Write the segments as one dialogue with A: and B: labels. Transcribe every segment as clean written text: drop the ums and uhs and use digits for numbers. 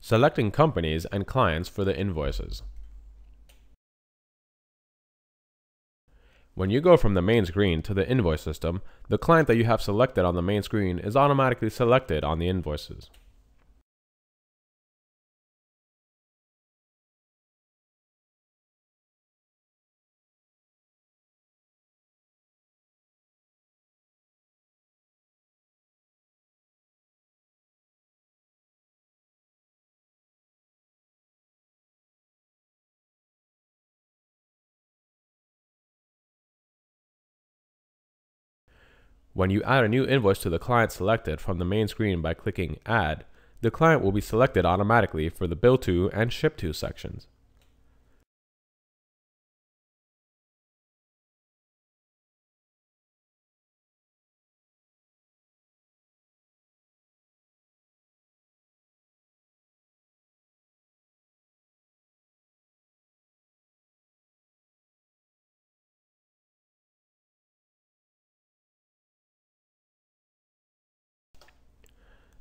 A: Selecting companies and clients for the invoices. When you go from the main screen to the invoice system, the client that you have selected on the main screen is automatically selected on the invoices. When you add a new invoice to the client selected from the main screen by clicking Add, the client will be selected automatically for the Bill To and Ship To sections.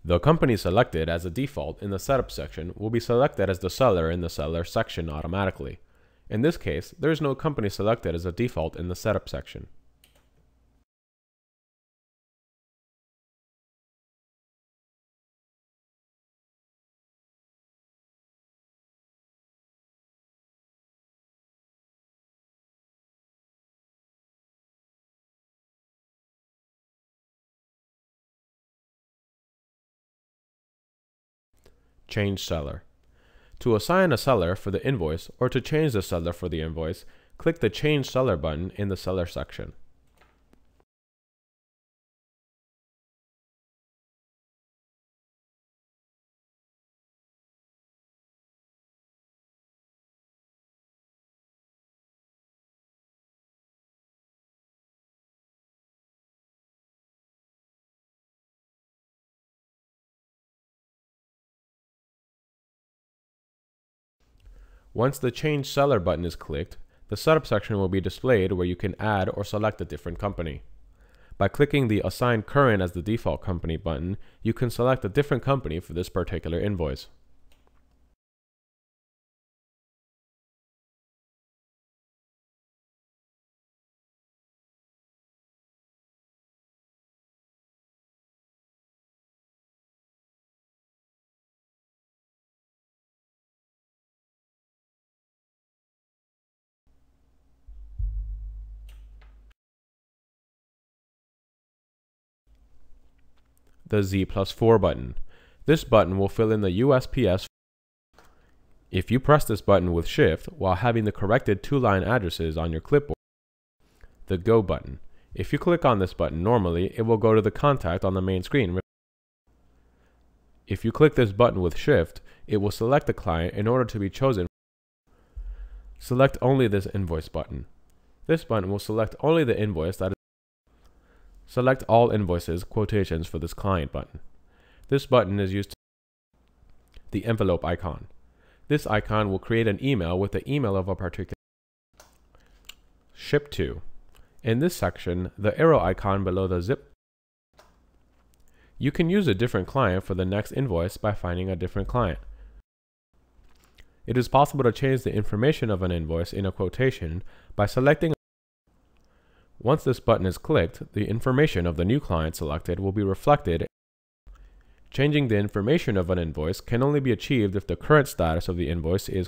A: The company selected as a default in the Setup section will be selected as the seller in the Seller section automatically. In this case, there is no company selected as a default in the Setup section. Change Seller. To assign a seller for the invoice or to change the seller for the invoice, click the Change Seller button in the Seller section. Once the Change Seller button is clicked, the Setup section will be displayed where you can add or select a different company. By clicking the Assign Current as the default company button, you can select a different company for this particular invoice. The Z+4 button. This button will fill in the USPS. If you press this button with Shift while having the corrected two-line addresses on your clipboard, the Go button. If you click on this button normally, it will go to the contact on the main screen. If you click this button with Shift, it will select the client in order to be chosen. Select only this Invoice button. This button will select only the invoice that is. Select all invoices quotations for this client button. This button is used to the envelope icon. This icon will create an email with the email of a particular Ship To. In this section, the arrow icon below the zip. You can use a different client for the next invoice by finding a different client. It is possible to change the information of an invoice in a quotation by selecting. Once this button is clicked, the information of the new client selected will be reflected. Changing the information of an invoice can only be achieved if the current status of the invoice is